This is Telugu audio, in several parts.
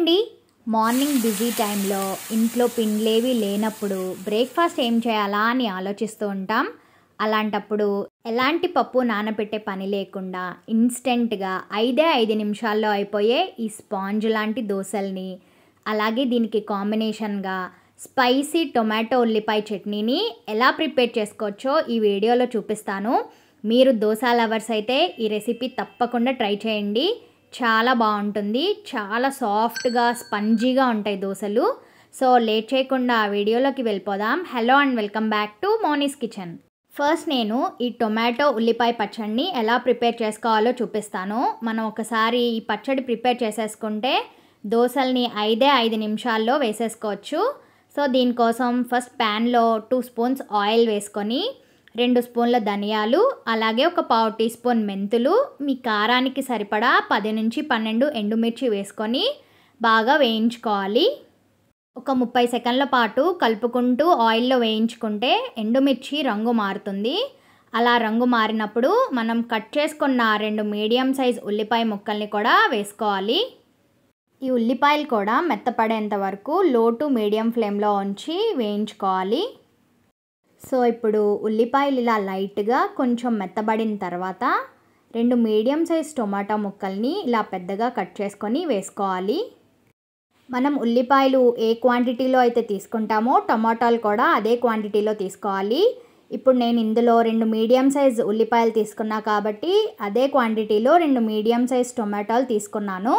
అండి. మార్నింగ్ బిజీ టైంలో ఇంట్లో పిండ్లేవి లేనప్పుడు బ్రేక్ఫాస్ట్ ఏం చేయాలా అని ఆలోచిస్తూ ఉంటాం. అలాంటప్పుడు ఎలాంటి పప్పు నానబెట్టే పని లేకుండా ఇన్స్టెంట్‌గా 5 నిమిషాల్లో అయిపోయే ఈ స్పాంజ్ లాంటి దోసల్ని, అలాగే దీనికి కాంబినేషన్‌గా స్పైసీ టొమాటో ఉల్లిపాయ చట్నీని ఎలా ప్రిపేర్ చేసుకోవచ్చో ఈ వీడియోలో చూపిస్తాను. మీరు దోస లవర్స్ అయితే ఈ రెసిపీ తప్పకుండా ట్రై చేయండి. చాలా బాగుంటుంది. చాలా సాఫ్ట్‌గా, స్పంజీగా ఉంటాయి దోసలు. సో లేట్ చేయకుండా ఆ వీడియోలోకి వెళ్ళిపోదాం. Hello and welcome back to Moni's kitchen. First నేను ఈ టొమాటో ఉల్లిపాయ పచ్చడిని ఎలా ప్రిపేర్ చేసుకోవాలో చూపిస్తాను. మనం ఒకసారి ఈ పచ్చడి ప్రిపేర్ చేసేసుకుంటే దోసల్ని 5 నిమిషాల్లో వేసేసుకోవచ్చు. సో దీనికోసం ఫస్ట్ ప్యాన్లో 2 స్పూన్స్ ఆయిల్ వేసుకొని 2 స్పూన్ల ధనియాలు, అలాగే ఒక పావు టీ స్పూన్ మెంతులు, మీ కారానికి సరిపడా 10 నుంచి 12 ఎండుమిర్చి వేసుకొని బాగా వేయించుకోవాలి. ఒక 30 సెకండ్ల పాటు కలుపుకుంటూ ఆయిల్లో వేయించుకుంటే ఎండుమిర్చి రంగు మారుతుంది. అలా రంగు మారినప్పుడు మనం కట్ చేసుకున్న 2 మీడియం సైజ్ ఉల్లిపాయ ముక్కల్ని కూడా వేసుకోవాలి. ఈ ఉల్లిపాయలు కూడా మెత్తపడేంత వరకు లో టు మీడియం ఫ్లేమ్లో ఉంచి వేయించుకోవాలి. సో ఇప్పుడు ఉల్లిపాయలు ఇలా లైట్గా కొంచెం మెత్తబడిన తర్వాత 2 మీడియం సైజ్ టొమాటో ముక్కల్ని ఇలా పెద్దగా కట్ చేసుకొని వేసుకోవాలి. మనం ఉల్లిపాయలు ఏ క్వాంటిటీలో అయితే తీసుకుంటామో టొమాటోలు కూడా అదే క్వాంటిటీలో తీసుకోవాలి. ఇప్పుడు నేను ఇందులో 2 మీడియం సైజ్ ఉల్లిపాయలు తీసుకున్నా కాబట్టి అదే క్వాంటిటీలో 2 మీడియం సైజ్ టొమాటోలు తీసుకున్నాను.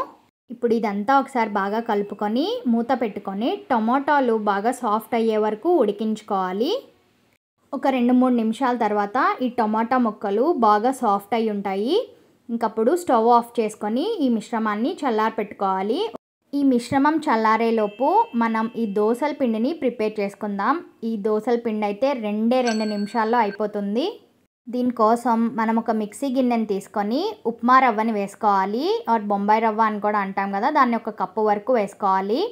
ఇప్పుడు ఇదంతా ఒకసారి బాగా కలుపుకొని మూత పెట్టుకొని టొమాటోలు బాగా సాఫ్ట్ అయ్యే వరకు ఉడికించుకోవాలి. ఒక 2-3 నిమిషాల తర్వాత ఈ టొమాటో ముక్కలు బాగా సాఫ్ట్ అయి ఉంటాయి. ఇంకప్పుడు స్టవ్ ఆఫ్ చేసుకొని ఈ మిశ్రమాన్ని చల్లారి పెట్టుకోవాలి. ఈ మిశ్రమం చల్లారేలోపు మనం ఈ దోసల పిండిని ప్రిపేర్ చేసుకుందాం. ఈ దోసల పిండి అయితే 2 నిమిషాల్లో అయిపోతుంది. దీనికోసం మనం ఒక మిక్సీ గిన్నెని తీసుకొని ఉప్మా రవ్వని వేసుకోవాలి. ఆర్ బొంబాయి రవ్వ అని కూడా అంటాం కదా, దాన్ని 1 కప్పు వరకు వేసుకోవాలి.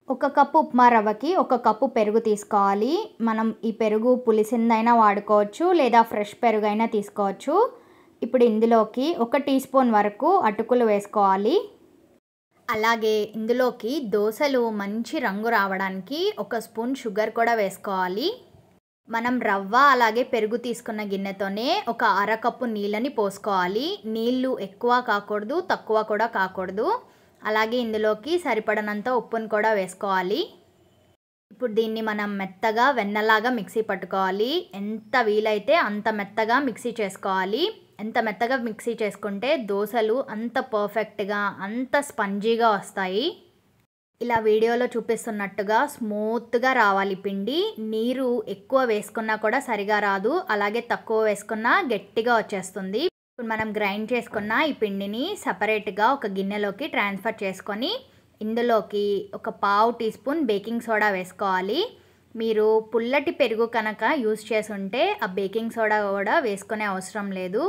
1 కప్పు ఉప్మా రవ్వకి 1 కప్పు పెరుగు తీసుకోవాలి. మనం ఈ పెరుగు పులిసిందైనా వాడుకోవచ్చు, లేదా ఫ్రెష్ పెరుగు అయినా తీసుకోవచ్చు. ఇప్పుడు ఇందులోకి 1 టీ స్పూన్ వరకు అటుకులు వేసుకోవాలి. అలాగే ఇందులోకి దోసలు మంచి రంగు రావడానికి 1 స్పూన్ షుగర్ కూడా వేసుకోవాలి. మనం రవ్వ అలాగే పెరుగు తీసుకున్న గిన్నెతోనే 1 అరకప్పు నీళ్ళని పోసుకోవాలి. నీళ్ళు ఎక్కువ కాకూడదు, తక్కువ కూడా కాకూడదు. అలాగే ఇందులోకి సరిపడనంత ఉప్పును కూడా వేసుకోవాలి. ఇప్పుడు దీన్ని మనం మెత్తగా వెన్నలాగా మిక్సీ పట్టుకోవాలి. ఎంత వీలైతే అంత మెత్తగా మిక్సీ చేసుకోవాలి. ఎంత మెత్తగా మిక్సీ చేసుకుంటే దోసలు అంత పర్ఫెక్ట్గా, అంత స్పంజీగా వస్తాయి. ఇలా వీడియోలో చూపిస్తున్నట్టుగా స్మూత్గా రావాలి పిండి. నీరు ఎక్కువ వేసుకున్నా కూడా సరిగా రాదు, అలాగే తక్కువ వేసుకున్నా గట్టిగా వచ్చేస్తుంది. ఇప్పుడు మనం గ్రైండ్ చేసుకున్న ఈ పిండిని సపరేట్గా ఒక గిన్నెలోకి ట్రాన్స్ఫర్ చేసుకొని ఇందులోకి 1 పావు టీ స్పూన్ బేకింగ్ సోడా వేసుకోవాలి. మీరు పుల్లటి పెరుగు కనుక యూజ్ చేసుంటే ఆ బేకింగ్ సోడా కూడా వేసుకునే అవసరం లేదు.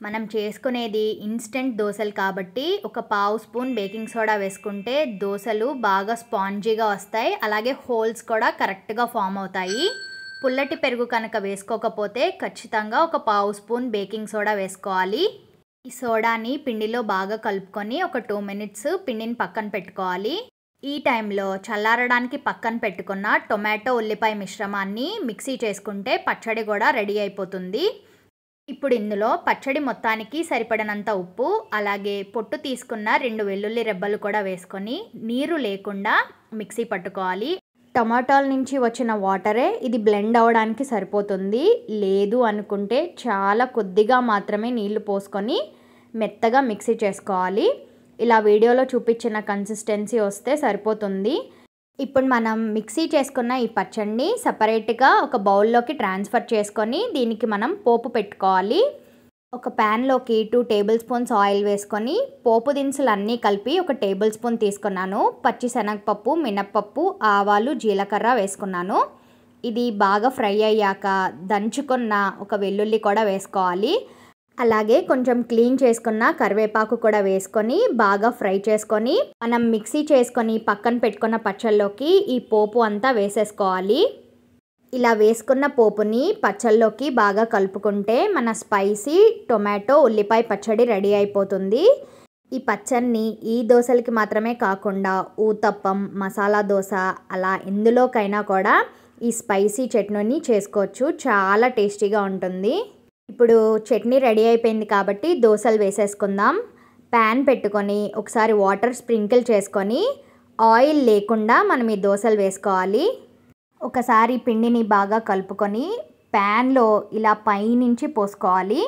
మనం చేసుకునేది ఇన్స్టెంట్ దోసలు కాబట్టి 1 పావు స్పూన్ బేకింగ్ సోడా వేసుకుంటే దోసలు బాగా స్పాంజీగా వస్తాయి, అలాగే హోల్స్ కూడా కరెక్ట్గా ఫామ్ అవుతాయి. పుల్లటి పెరుగు కనుక వేసుకోకపోతే ఖచ్చితంగా 1 పావు స్పూన్ బేకింగ్ సోడా వేసుకోవాలి. ఈ సోడాని పిండిలో బాగా కలుపుకొని ఒక 2 మినిట్స్ పిండిని పక్కన పెట్టుకోవాలి. ఈ టైంలో చల్లారడానికి పక్కన పెట్టుకున్న టొమాటో ఉల్లిపాయ మిశ్రమాన్ని మిక్సీ చేసుకుంటే పచ్చడి కూడా రెడీ అయిపోతుంది. ఇప్పుడు ఇందులో పచ్చడి మొత్తానికి సరిపడినంత ఉప్పు, అలాగే పొట్టు తీసుకున్న 2 వెల్లుల్లి రెబ్బలు కూడా వేసుకొని నీరు లేకుండా మిక్సీ పట్టుకోవాలి. టమాటాల నుంచి వచ్చిన వాటరే ఇది బ్లెండ్ అవ్వడానికి సరిపోతుంది. లేదు అనుకుంటే చాలా కొద్దిగా మాత్రమే నీళ్లు పోసుకొని మెత్తగా మిక్సీ చేసుకోవాలి. ఇలా వీడియోలో చూపించిన కన్సిస్టెన్సీ వస్తే సరిపోతుంది. ఇప్పుడు మనం మిక్సీ చేసుకున్న ఈ పచ్చడిని సపరేట్గా ఒక బౌల్లోకి ట్రాన్స్ఫర్ చేసుకొని దీనికి మనం పోపు పెట్టుకోవాలి. ఒక ప్యాన్లోకి 2 టేబుల్ స్పూన్స్ ఆయిల్ వేసుకొని పోపు దినుసులు అన్నీ కలిపి 1 టేబుల్ స్పూన్ తీసుకున్నాను. పచ్చిశనగపప్పు, మినప్పప్పు, ఆవాలు, జీలకర్ర వేసుకున్నాను. ఇది బాగా ఫ్రై అయ్యాక దంచుకున్న 1 వెల్లుల్లి కూడా వేసుకోవాలి. అలాగే కొంచెం క్లీన్ చేసుకున్న కరివేపాకు కూడా వేసుకొని బాగా ఫ్రై చేసుకొని మనం మిక్సీ చేసుకొని పక్కన పెట్టుకున్న పచ్చళ్ళలోకి ఈ పోపు అంతా వేసేసుకోవాలి. ఇలా వేసుకున్న పోపుని పచ్చళ్ళలోకి బాగా కలుపుకుంటే మన స్పైసీ టొమాటో ఉల్లిపాయ పచ్చడి రెడీ అయిపోతుంది. ఈ పచ్చడిని ఈ దోశలకి మాత్రమే కాకుండా ఊతప్పం, మసాలా దోశ అలా ఎందులోకైనా కూడా ఈ స్పైసీ చట్నీని చేసుకోవచ్చు. చాలా టేస్టీగా ఉంటుంది. ఇప్పుడు చట్నీ రెడీ అయిపోయింది కాబట్టి దోశలు వేసేసుకుందాం. ప్యాన్ పెట్టుకొని ఒకసారి వాటర్ స్ప్రింకిల్ చేసుకొని ఆయిల్ లేకుండా మనం ఈ దోశలు వేసుకోవాలి. ఒకసారి పిండిని బాగా కలుపుకొని ప్యాన్లో ఇలా పైనుంచి పోసుకోవాలి.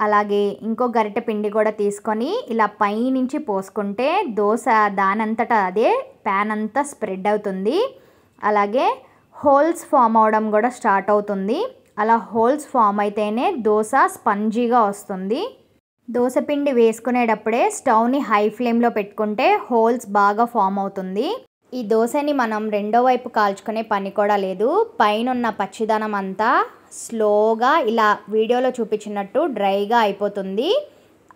అలాగే ఇంకో గరిటె పిండి కూడా తీసుకొని ఇలా పైనుంచి పోసుకుంటే దోశ దానంతటా అదే ప్యాన్ అంతా స్ప్రెడ్ అవుతుంది. అలాగే హోల్స్ ఫామ్ అవడం కూడా స్టార్ట్ అవుతుంది. అలా హోల్స్ ఫామ్ అయితేనే దోశ స్పంజీగా వస్తుంది. దోశ పిండి వేసుకునేటప్పుడే స్టవ్ని హై ఫ్లేమ్లో పెట్టుకుంటే హోల్స్ బాగా ఫామ్ అవుతుంది. ఈ దోశని మనం రెండో వైపు కాల్చుకునే పని కూడా లేదు. పైన ఉన్న పచ్చిదనం అంతా స్లోగా ఇలా వీడియోలో చూపించినట్టు డ్రైగా అయిపోతుంది.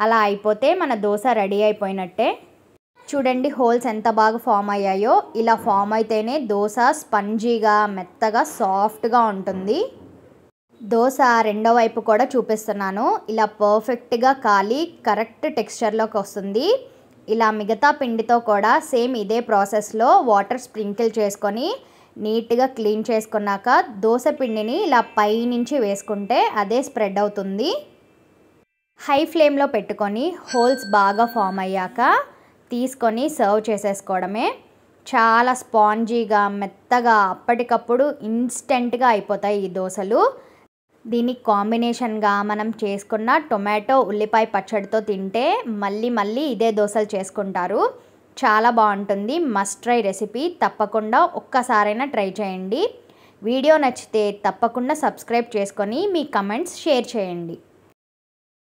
అలా అయిపోతే మన దోశ రెడీ అయిపోయినట్టే. చూడండి హోల్స్ ఎంత బాగా ఫామ్ అయ్యాయో. ఇలా ఫామ్ అయితేనే దోశ స్పంజీగా మెత్తగా సాఫ్ట్గా ఉంటుంది. దోశ రెండో వైపు కూడా చూపిస్తున్నాను. ఇలా పర్ఫెక్ట్గా కాలి కరెక్ట్ టెక్స్చర్లోకి వస్తుంది. ఇలా మిగతా పిండితో కూడా సేమ్ ఇదే ప్రాసెస్లో వాటర్ స్ప్రింకిల్ చేసుకొని నీట్గా క్లీన్ చేసుకున్నాక దోశ పిండిని ఇలా పైనుంచి వేసుకుంటే అదే స్ప్రెడ్ అవుతుంది. హై ఫ్లేమ్లో పెట్టుకొని హోల్స్ బాగా ఫామ్ అయ్యాక తీసుకొని సర్వ్ చేసేసుకోవడమే. చాలా స్పాంజీగా మెత్తగా అప్పటికప్పుడు ఇన్స్టెంట్గా అయిపోతాయి ఈ దోశలు. దీనికి కాంబినేషన్గా మనం చేసుకున్న టొమాటో ఉల్లిపాయ పచ్చడితో తింటే మళ్ళీ మళ్ళీ ఇదే దోశలు చేసుకుంటారు. చాలా బాగుంటుంది. Must try recipe. తప్పకుండా ఒక్కసారైనా ట్రై చేయండి. వీడియో నచ్చితే తప్పకుండా సబ్స్క్రైబ్ చేసుకొని మీ కమెంట్స్ షేర్ చేయండి.